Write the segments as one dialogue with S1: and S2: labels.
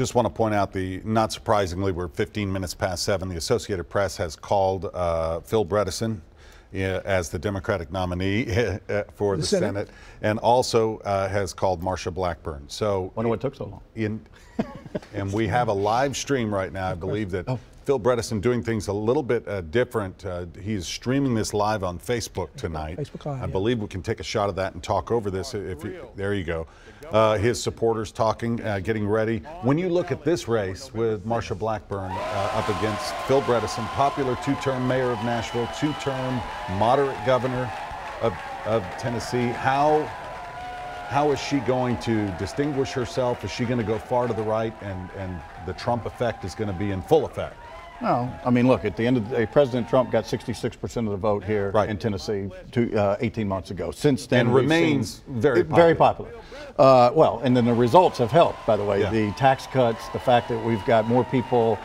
S1: Just want to point out, not surprisingly, we're 15 minutes past 7. The Associated Press has called Phil Bredesen as the Democratic nominee for the Senate, and also has called Marsha Blackburn. So,
S2: wonder what took so long.
S1: And we have a live stream right now. I believe that Phil Bredesen doing things a little bit different. He's streaming this live on Facebook tonight.
S3: Facebook Live,
S1: I believe we can take a shot of that and talk over this. There you go. His supporters talking, getting ready. When you look at this race with Marsha Blackburn up against Phil Bredesen, popular two-term mayor of Nashville, two-term moderate governor of Tennessee, how is she going to distinguish herself? Is she going to go far to the right, and the Trump effect is going to be in full effect?
S2: No, I mean, look, at the end of the day, President Trump got 66% of the vote here in Tennessee 18 months ago. Since then,
S1: and remains very popular.
S2: Very popular. Well, and then the results have helped, by the way.
S1: Yeah.
S2: The tax cuts, the fact that we've got more people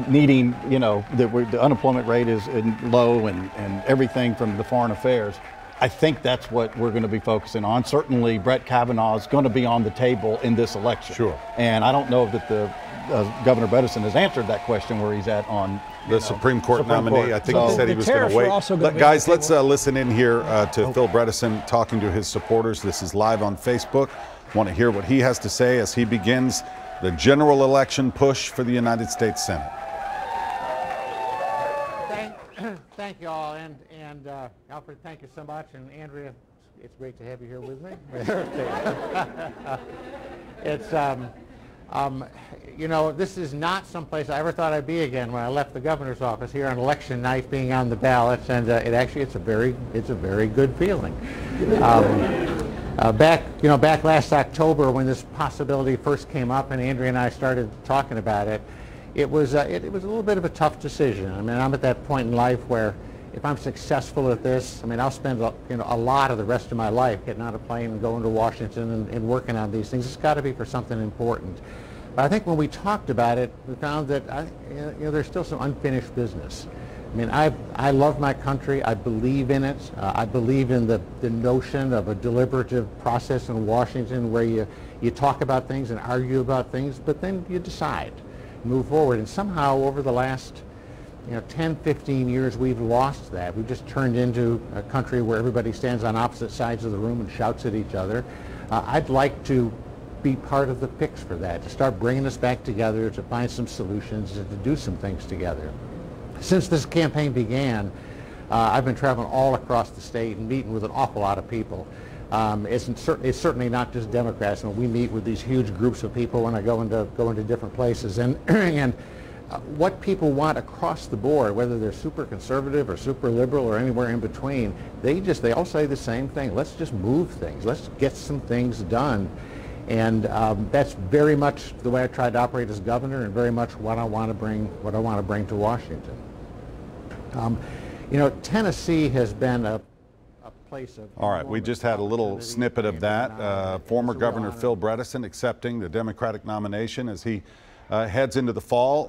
S2: needing, the unemployment rate is low, and everything from the foreign affairs. I think that's what we're going to be focusing on. Certainly, Brett Kavanaugh is going to be on the table in this election.
S1: Sure.
S2: And I don't know that the Governor Bredesen has answered that question where he's at on
S1: the Supreme Court nominee. I think he said he was going to wait. Guys, let's listen in here to Phil Bredesen talking to his supporters. This is live on Facebook. Want to hear what he has to say as he begins the general election push for the United States Senate.
S4: Thank you all, and Alfred, thank you so much, and Andrea, it's great to have you here with me. It's this is not someplace I ever thought I'd be again when I left the governor's office here on election night, being on the ballots, and it's a very good feeling. Back last October, when this possibility first came up, and Andrea and I started talking about it, it was a little bit of a tough decision. I mean, I'm at that point in life where if I'm successful at this, I mean, I'll spend a lot of the rest of my life getting on a plane and going to Washington and working on these things. It's got to be for something important. But I think when we talked about it, we found that there's still some unfinished business. I mean, I love my country. I believe in it. I believe in the notion of a deliberative process in Washington where you talk about things and argue about things, but then you decide, move forward. And somehow over the last 10, 15 years, we've lost that. We've just turned into a country where everybody stands on opposite sides of the room and shouts at each other. I'd like to be part of the fix for that, to start bringing us back together, to find some solutions, and to do some things together. Since this campaign began, I've been traveling all across the state and meeting with an awful lot of people. It's certainly not just Democrats. We meet with these huge groups of people when I go into different places, and what people want across the board, whether they're super conservative or super liberal or anywhere in between, they all say the same thing. Let's just move things. Let's get some things done. And that's very much the way I tried to operate as governor, and very much what I want to bring to Washington. Tennessee has been a place of...
S1: All right, we just had a little snippet of that. Former Governor Phil Bredesen accepting the Democratic nomination as he heads into the fall.